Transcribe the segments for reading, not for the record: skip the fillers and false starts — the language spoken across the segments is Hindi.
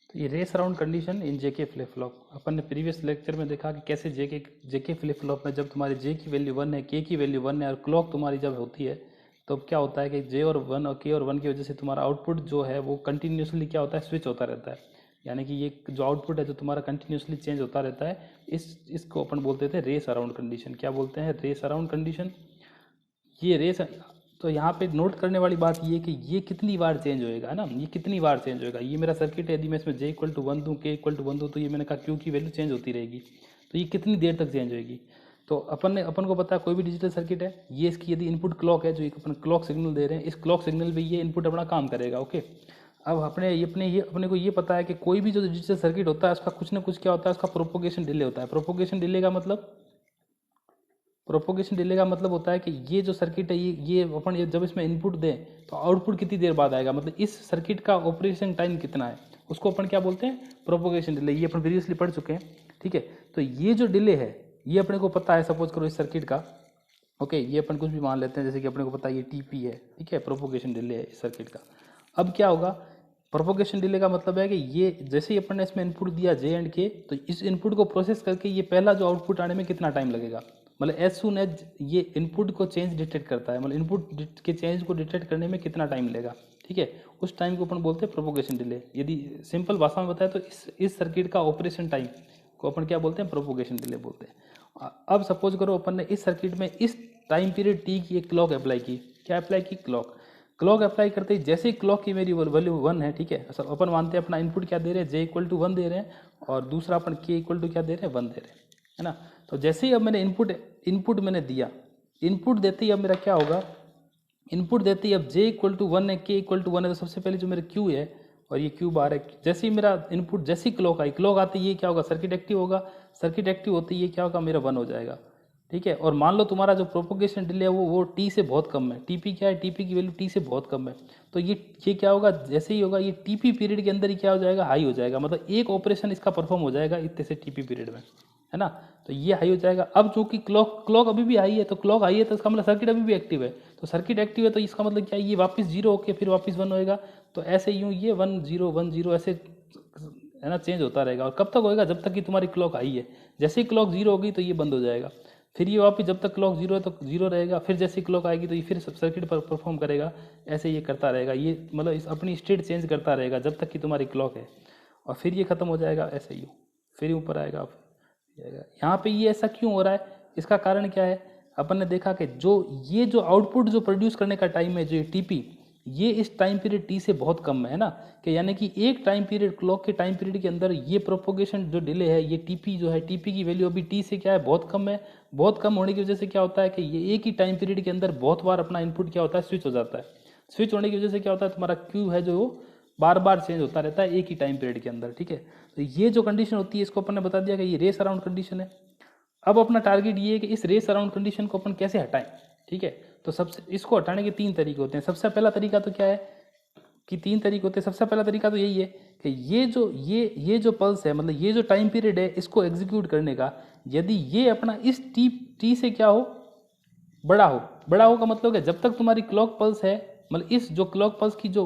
तो ये race around condition in JK flip flop, अपन ने प्रीवियस लेक्चर में देखा कि कैसे जेके फ्लिप फ्लॉप में जब तुम्हारी जे की वैल्यू 1 है, के की वैल्यू 1 है और क्लॉक तुम्हारी जब होती है तो क्या होता है कि जे और 1 और के और 1 की वजह से तुम्हारा आउटपुट जो है वो कंटिन्यूसली क्या होता है, स्विच होता रहता है। यानी कि ये जो आउटपुट है जो तुम्हारा कंटिन्यूसली चेंज होता रहता है, इसको अपन बोलते थे रेस अराउंड कंडीशन। क्या बोलते हैं? Race around condition. ये रेस, तो यहाँ पे नोट करने वाली बात ये कि ये कितनी बार चेंज होएगा, है ना, ये कितनी बार चेंज होएगा। ये मेरा सर्किट है, यदि मैं इसमें जे इक्वल टू 1 दूँ, के इक्वल टू 1 दूँ, तो ये मैंने कहा क्यू की वैल्यू चेंज होती रहेगी। तो ये कितनी देर तक चेंज होएगी? तो अपन को पता है कोई भी डिजिटल सर्किट है, ये इसकी यदि इनपुट क्लॉक है, जो एक अपन क्लॉक सिग्नल दे रहे हैं, इस क्लॉक सिग्नल पे ये इनपुट अपना काम करेगा। ओके, अब अपने को ये पता है कि कोई भी जो डिजिटल सर्किट होता है उसका कुछ ना कुछ क्या होता है, उसका प्रोपोगेशन डिले होता है। प्रोपोगेशन डिले का मतलब, प्रोपोगेशन डिले का मतलब होता है कि ये जो सर्किट है ये अपन ये जब इसमें इनपुट दें तो आउटपुट कितनी देर बाद आएगा, मतलब इस सर्किट का ऑपरेशन टाइम कितना है, उसको अपन क्या बोलते हैं? Propagation delay. ये अपन प्रीवियसली पढ़ चुके हैं, ठीक है। तो ये जो डिले है ये अपने को पता है, सपोज करो इस सर्किट का, ओके, ये अपन कुछ भी मान लेते हैं, जैसे कि अपने को पता है ये टीपी है, ठीक है, प्रोपोगेशन डिले है इस सर्किट का। अब क्या होगा? प्रोपोगेशन डिले का मतलब है कि ये जैसे ही अपन ने इसमें इनपुट दिया जे एंड के, तो इस इनपुट को प्रोसेस करके ये पहला जो आउटपुट आने में कितना टाइम लगेगा, मतलब एज सुन एज ये इनपुट को चेंज डिटेक्ट करता है, मतलब इनपुट के चेंज को डिटेक्ट करने में कितना टाइम लगेगा, ठीक है, उस टाइम को अपन बोलते हैं प्रोपोगेशन डिले। यदि सिंपल भाषा में बताए तो इस सर्किट का ऑपरेशन टाइम को अपन क्या बोलते हैं? प्रोपोगेशन डिले बोलते हैं। अब सपोज करो अपन ने इस सर्किट में इस टाइम पीरियड टी की एक क्लॉक अप्लाई की। क्या अप्लाई की? क्लॉक। क्लॉक अप्लाई करते ही जैसे ही क्लॉक की मेरी वैल्यू 1 है, ठीक है, अपन मानते हैं अपना इनपुट क्या दे रहे हैं, जे इक्वल टू 1 दे रहे हैं, और दूसरा अपन के इक्वल टू क्या दे रहे हैं? 1 दे रहे हैं, है ना। तो जैसे ही अब मैंने इनपुट मैंने दिया, इनपुट देते ही अब मेरा क्या होगा? इनपुट देते ही अब जे इक्वल टू 1 है, के इक्वल टू 1 है, तो सबसे पहले जो मेरा क्यू है और ये क्यू बार है, जैसे ही मेरा इनपुट, जैसे ही क्लॉक आई, क्लॉक आती ये क्या होगा? सर्किट एक्टिव होगा। सर्किट एक्टिव होती ये क्या होगा? मेरा 1 हो जाएगा, ठीक है। और मान लो तुम्हारा जो प्रोपोगेशन डिले है वो टी से बहुत कम है। टीपी क्या है? टीपी की वैल्यू टी से बहुत कम है। तो ये क्या होगा? जैसे ही होगा ये टीपी पीरियड के अंदर ही क्या हो जाएगा? हाई हो जाएगा, मतलब एक ऑपरेशन इसका परफॉर्म हो जाएगा इतने से टीपी पीरियड में, है ना। तो ये हाई हो जाएगा। अब चूंकि क्लॉक अभी भी हाई है, तो क्लॉक हाई है तो इसका मतलब सर्किट अभी भी एक्टिव है। तो सर्किट एक्टिव है तो इसका मतलब क्या है? ये वापस जीरो होके फिर वापस 1 होएगा। तो ऐसे यूँ ये 1 0 1 0 ऐसे, है ना, चेंज होता रहेगा। और कब तक होएगा? जब तक कि तुम्हारी क्लॉक हाई है। जैसे ही क्लॉक जीरो होगी तो ये बंद हो जाएगा। फिर ये वापस जब तक क्लॉक जीरो है तो जीरो रहेगा, फिर जैसे क्लॉक आएगी तो ये फिर सर्किट पर परफॉर्म करेगा। ऐसे ये करता रहेगा, ये मतलब इस अपनी स्टेट चेंज करता रहेगा जब तक कि तुम्हारी क्लॉक है। और फिर ये खत्म हो जाएगा, ऐसे ही फिर ऊपर आएगा। यहाँ पे ये ऐसा क्यों हो रहा है? इसका कारण क्या है? अपन ने देखा कि जो आउटपुट जो प्रोड्यूस करने का टाइम है, जो ये टीपी, ये इस टाइम पीरियड टी से बहुत कम है ना, कि यानी कि एक टाइम पीरियड, क्लॉक के टाइम पीरियड के अंदर ये प्रोपोगेशन जो डिले है, ये टीपी जो है, टीपी की वैल्यू अभी टी से क्या है? बहुत कम है। बहुत कम होने की वजह से क्या होता है कि ये एक ही टाइम पीरियड के अंदर बहुत बार अपना इनपुट क्या होता है? स्विच हो जाता है। स्विच होने की वजह से क्या होता है? तुम्हारा क्यू है जो बार बार चेंज होता रहता है एक ही टाइम पीरियड के अंदर, ठीक है। तो ये जो कंडीशन होती है इसको अपन ने बता दिया कि ये रेस अराउंड कंडीशन है। अब अपना टारगेट ये है कि इस रेस अराउंड कंडीशन को अपन कैसे हटाएं, ठीक है। तो सबसे इसको हटाने के 3 तरीके होते हैं। सबसे पहला तरीका तो क्या है कि 3 तरीके होते हैं। सबसे पहला तरीका तो यही है कि ये जो पल्स है, मतलब ये जो टाइम पीरियड है, इसको एग्जीक्यूट करने का, यदि ये अपना इस टी से क्या हो? बड़ा हो का मतलब है जब तक तुम्हारी क्लॉक पल्स है, मतलब इस जो क्लॉक पल्स की जो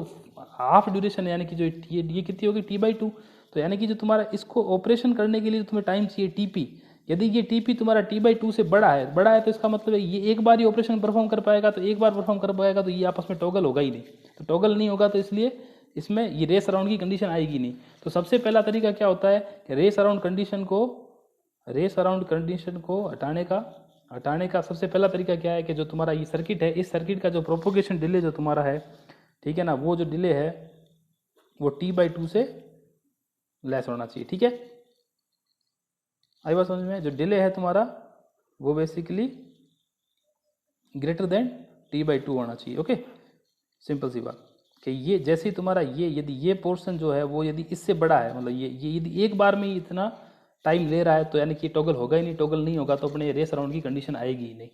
हाफ ड्यूरेशन है, यानी कि जो ये कितनी होगी? T/2। तो यानी कि जो तुम्हारा इसको ऑपरेशन करने के लिए तुम्हें टाइम चाहिए टीपी, यदि ये टीपी तुम्हारा T/2 से बड़ा है तो इसका मतलब है ये एक बार ही ऑपरेशन परफॉर्म कर पाएगा। तो एक बार परफॉर्म कर पाएगा तो ये आपस में टॉगल होगा ही नहीं। तो टॉगल नहीं होगा तो इसलिए इसमें ये रेस अराउंड की कंडीशन आएगी नहीं। तो सबसे पहला तरीका क्या होता है कि रेस अराउंड कंडीशन को हटाने का सबसे पहला तरीका क्या है कि जो तुम्हारा ये सर्किट है, इस सर्किट का जो प्रोपोगेशन डिले जो तुम्हारा है, ठीक है ना, वो जो डिले है वो T/2 से लेस होना चाहिए, ठीक है। आई बात समझ में? जो डिले है तुम्हारा वो बेसिकली ग्रेटर देन T/2 होना चाहिए, ओके। सिंपल सी बात कि ये जैसे ही तुम्हारा यदि ये पोर्शन जो है वो यदि इससे बड़ा है, मतलब ये यदि एक बार में ही इतना टाइम ले रहा है, तो यानी कि टॉगल होगा ही नहीं। टॉगल नहीं होगा तो अपने रेस अराउंड की कंडीशन आएगी ही नहीं।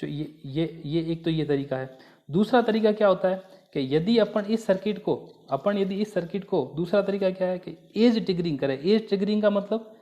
तो ये एक तो ये तरीका है। दूसरा तरीका क्या होता है कि यदि यदि इस सर्किट को दूसरा तरीका क्या है कि एज ट्रिगरिंग करें। एज ट्रिगरिंग का मतलब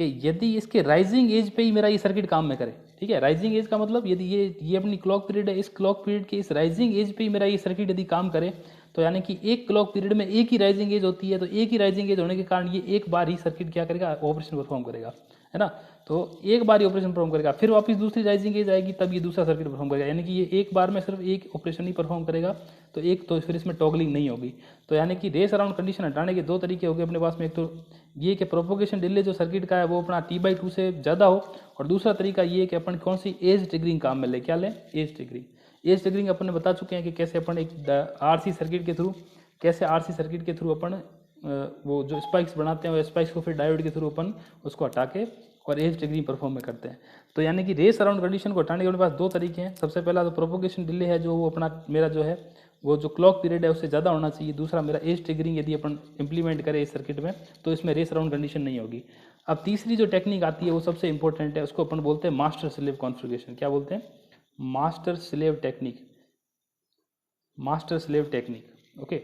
कि यदि इसके राइजिंग एज पे ही मेरा ये सर्किट काम में करे, ठीक है। राइजिंग एज का मतलब यदि ये अपनी क्लॉक पीरियड है, इस क्लॉक पीरियड के इस राइजिंग एज पे ही मेरा ये सर्किट यदि काम करे, तो यानी कि एक क्लॉक पीरियड में एक ही राइजिंग एज होती है, तो एक ही राइजिंग एज होने के कारण ये एक बार ही सर्किट क्या करेगा, ऑपरेशन परफॉर्म करेगा, है ना। तो एक बार ही ऑपरेशन परफॉर्म करेगा, फिर वापस दूसरी राइजिंग एज आएगी तब ये दूसरा सर्किट परफॉर्म करेगा, यानी कि ये एक बार में सिर्फ एक ऑपरेशन ही परफॉर्म करेगा। तो फिर इसमें टॉगलिंग नहीं होगी। तो यानी कि रेस अराउंड कंडीशन हटाने के दो तरीके हो गए अपने पास में। एक तो ये कि प्रोपोगेशन डिले जो सर्किट का है वो अपना T/2 से ज़्यादा हो, और दूसरा तरीका ये कि अपन कौन सी एज ट्रिगरिंग काम में ले, क्या लें, एज ट्रिगरिंग। एज ट्रिगरिंग अपन ने बता चुके हैं कि कैसे अपन एक RC सर्किट के थ्रू, कैसे RC सर्किट के थ्रू अपन वो जो स्पाइक्स बनाते हैं, वो स्पाइक्स को फिर डायोड के थ्रू अपन उसको हटा के और एज ट्रिगरिंग परफॉर्म में करते हैं। तो यानी कि रेस अराउंड कंडीशन को हटाने के अपने पास दो तरीके हैं। सबसे पहला तो प्रोपोगेशन डिले है, जो वो अपना मेरा जो है वो जो क्लॉक पीरियड है उससे ज़्यादा होना चाहिए। दूसरा मेरा एज ट्रिगरिंग यदि अपन इंप्लीमेंट करें इस सर्किट में तो इसमें रेस अराउंड कंडीशन नहीं होगी। अब तीसरी जो टेक्निक आती है वो सबसे इंपॉर्टेंट है, उसको अपन बोलते हैं मास्टर स्लेव कॉन्फ़िगरेशन। क्या बोलते हैं, master slave technique, master slave technique. Okay,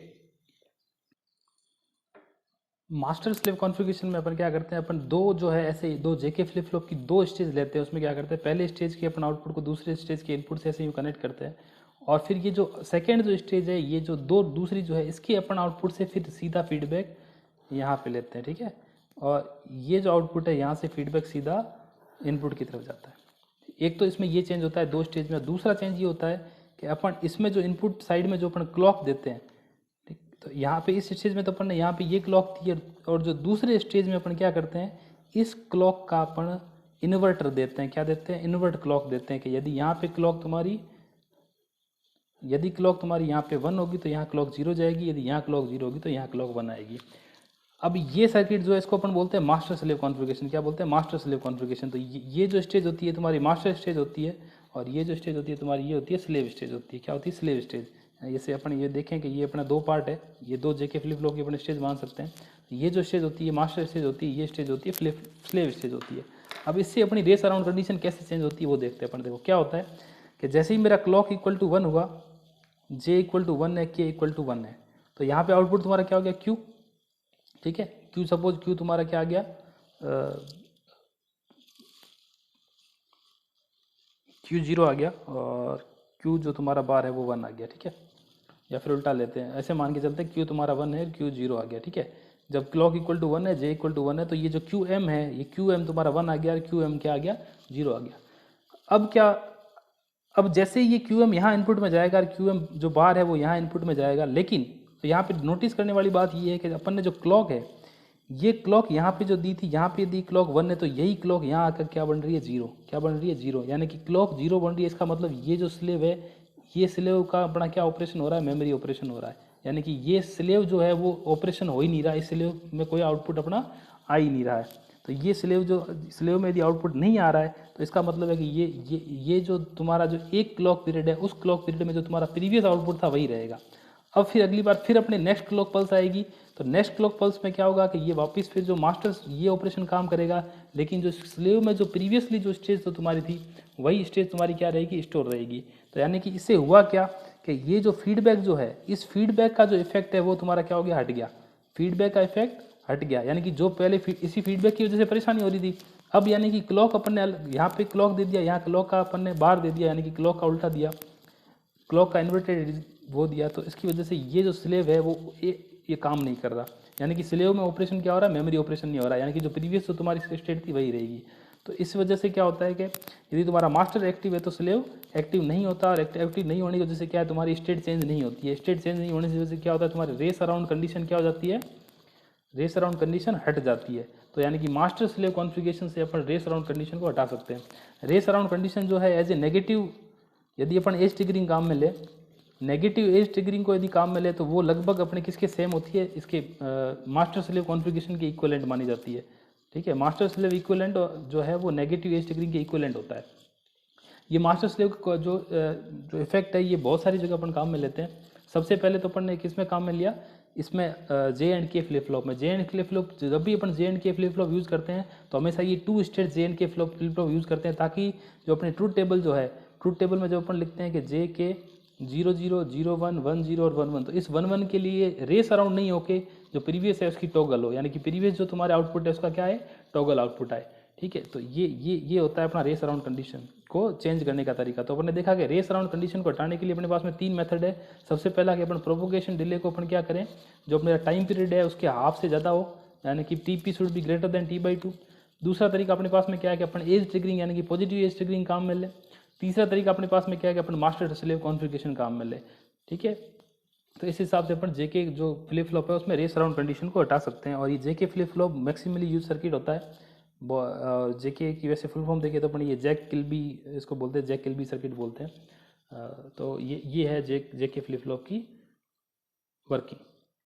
master slave configuration में अपन क्या करते हैं, अपन दो जो है ऐसे दो जेके फ्लिप फ्लॉप की दो स्टेज लेते हैं। उसमें क्या करते हैं, पहले स्टेज के अपन आउटपुट को दूसरे स्टेज के इनपुट से ऐसे ही कनेक्ट करते हैं, और फिर ये जो सेकेंड जो स्टेज है, ये जो दो दूसरी जो है इसके अपन आउटपुट से फिर सीधा फीडबैक यहाँ पे लेते हैं, ठीक है। और ये जो आउटपुट है यहाँ से फीडबैक सीधा इनपुट की तरफ जाता है। एक तो इसमें ये चेंज होता है दो स्टेज में। दूसरा चेंज ये होता है कि अपन इसमें जो इनपुट साइड में जो अपन क्लॉक देते हैं, ठीक, तो यहाँ पे इस स्टेज में तो अपन ने यहाँ पे ये क्लॉक दी है, और जो दूसरे स्टेज में अपन क्या करते हैं, इस क्लॉक का अपन इन्वर्टर देते हैं। क्या देते हैं, इन्वर्ट क्लॉक देते हैं कि यदि यहाँ पे क्लॉक तुम्हारी, यदि क्लॉक तुम्हारी यहाँ पे 1 होगी तो यहाँ क्लॉक 0 जाएगी, यदि यहाँ क्लॉक 0 होगी तो यहाँ क्लॉक 1 आएगी। अब ये सर्किट जो है इसको अपन बोलते हैं मास्टर स्लेव कॉन्फ़िगरेशन। क्या बोलते हैं, मास्टर स्लेव कॉन्फ़िगरेशन। तो ये जो स्टेज होती है तुम्हारी मास्टर स्टेज होती है, और ये जो स्टेज होती है तुम्हारी ये होती है स्लेव स्टेज होती है। क्या होती है, स्लेव स्टेज। जैसे अपन ये देखें कि ये अपना दो पार्ट है, ये दो जेके फ्लिप फ्लॉप की अपने स्टेज मान सकते हैं। ये जो स्टेज होती है मास्टर स्टेज होती है, ये स्टेज होती है स्लेव स्टेज होती है। अब इससे अपनी रेस अराउंड कंडीशन कैसे चेंज होती है वो देखते हैं अपन। देखो क्या होता है कि जैसे ही मेरा क्लॉक = 1 हुआ, J = 1 है, K = 1 है, तो यहाँ पे आउटपुट तुम्हारा क्या हो गया, Q, ठीक है। Q सपोज Q तुम्हारा क्या आ गया, Q 0 आ गया, और Q जो तुम्हारा बार है वो 1 आ गया, ठीक है। या फिर उल्टा लेते हैं, ऐसे मान के चलते हैं Q तुम्हारा 1 है, Q 0 आ गया, ठीक है। जब क्लॉक = 1 है, J = 1 है, तो ये जो QM है, ये QM तुम्हारा 1 आ गया, और QM क्या आ गया, 0 आ गया। अब क्या, अब जैसे ये QM यहाँ इनपुट में जाएगा, और QM जो बार है वो यहाँ इनपुट में जाएगा, लेकिन तो यहाँ पे नोटिस करने वाली बात ये है कि अपन ने जो क्लॉक है, ये क्लॉक यहाँ पे जो दी थी, यहाँ पे दी क्लॉक 1 है, तो यही क्लॉक यहाँ आकर क्या बन रही है, 0। क्या बन रही है, 0, यानी कि क्लॉक 0 बन रही है। इसका मतलब ये जो स्लेव है, ये स्लेव का अपना क्या ऑपरेशन हो रहा है, मेमोरी ऑपरेशन हो रहा है। यानी कि ये स्लेव जो है वो ऑपरेशन हो ही नहीं रहा है, इस स्लेव में कोई आउटपुट अपना आ ही नहीं रहा है। तो ये स्लेव में यदि आउटपुट नहीं आ रहा है, तो इसका मतलब है कि ये जो तुम्हारा जो एक क्लॉक पीरियड है, उस क्लॉक पीरियड में जो तुम्हारा प्रीवियस आउटपुट था वही रहेगा। अब फिर अगली बार फिर अपने नेक्स्ट क्लॉक पल्स आएगी, तो नेक्स्ट क्लॉक पल्स में क्या होगा कि ये वापस फिर जो मास्टर ये ऑपरेशन काम करेगा, लेकिन जो स्लेव में जो प्रीवियसली जो स्टेज तो तुम्हारी थी, वही स्टेज तुम्हारी क्या रहेगी, स्टोर रहेगी। तो यानी कि इससे हुआ क्या कि ये जो फीडबैक जो है, इस फीडबैक का जो इफेक्ट है वो तुम्हारा क्या हो गया, हट गया। फीडबैक का इफेक्ट हट गया, यानी कि जो पहले इसी फीडबैक की वजह से परेशानी हो रही थी, अब यानी कि क्लॉक अपन ने यहाँ पे क्लॉक दे दिया, यहाँ क्लॉक का अपन ने बार दे दिया, यानी कि क्लॉक का उल्टा दिया, क्लॉक का इन्वर्टेड वो दिया, तो इसकी वजह से ये जो स्लेव है वो ये काम नहीं कर रहा। यानी कि स्लेव में ऑपरेशन क्या हो रहा है, मेमोरी ऑपरेशन नहीं हो रहा, यानी कि जो प्रीवियस जो तुम्हारी स्टेट थी वही रहेगी। तो इस वजह से क्या होता है कि यदि तुम्हारा मास्टर एक्टिव है तो स्लेव एक्टिव नहीं होता, और एक्टिव नहीं होने की वजह से क्या है, तुम्हारी स्टेट चेंज नहीं होती है। स्टेट चेंज नहीं होने की वजह से क्या होता है, तुम्हारी रेस अराउंड कंडीशन क्या हो जाती है, रेस अराउंड कंडीशन हट जाती है। तो यानी कि मास्टर स्लेव कॉन्फ़िगरेशन से अपन रेस अराउंड कंडीशन को हटा सकते हैं। रेस अराउंड कंडीशन जो है एज ए नेगेटिव, यदि अपन एज ट्रिगरिंग काम में ले, नेगेटिव एज ट्रिगरिंग को यदि काम में ले, तो वो लगभग अपने किसके सेम होती है, इसके मास्टर स्लेव कॉन्फ़िगरेशन के इक्विवेलेंट मानी जाती है, ठीक है। मास्टर स्लेव इक्विवेलेंट जो है वो नेगेटिव एज ट्रिगरिंग के इक्विवेलेंट होता है। ये मास्टर स्लेव का जो इफेक्ट है, ये बहुत सारी जगह अपन काम में लेते हैं। सबसे पहले तो अपन ने किस में काम में लिया, इसमें J&K फ्लिप फ्लॉप में। J&K फ्लिप फ्लॉप, जब भी अपन J&K फ्लिप फ्लॉप यूज़ करते हैं तो हमेशा ये 2 state J&K flip flop use करते हैं, ताकि जो अपने ट्रूथ टेबल जो है, ट्रूथ टेबल में जब अपन लिखते हैं कि JK 0 0 0 1 1 0 और 1 1, तो इस 1 1 के लिए रेस अराउंड नहीं होके जो प्रीवियस है उसकी टॉगल हो, यानी कि प्रीवियस जो तुम्हारे आउटपुट है उसका क्या है, टॉगल आउटपुट आए, ठीक है। तो ये होता है अपना रेस अराउंड कंडीशन को चेंज करने का तरीका। तो अपन ने देखा कि रेस अराउंड कंडीशन को हटाने के लिए अपने पास में 3 मेथड है। सबसे पहला कि अपन प्रोपोगेशन डिले को अपन क्या करें, जो अपना टाइम पीरियड है उसके हाफ से ज़्यादा हो, यानी कि T should be greater than t/2। दूसरा तरीका अपने पास में क्या है कि अपन एज ट्रिगरिंग यानी कि पॉजिटिव एज ट्रिगरिंग काम में ले। तीसरा तरीका अपने पास में क्या है कि अपन मास्टर स्लेव कॉन्फ़िगरेशन काम में ले। ठीक है। तो इस हिसाब से अपन जेके जो फ्लिप फ्लॉप है उसमें रेस अराउंड कंडीशन को हटा सकते हैं। और ये जेके flip flop maximally use circuit होता है। जेके की वैसे फुल फॉर्म देखें तो अपन ये जैक किल्बी इसको बोलते हैं, जैक किल्बी सर्किट बोलते हैं। तो ये है जेके फ्लिप फ्लॉप की वर्किंग।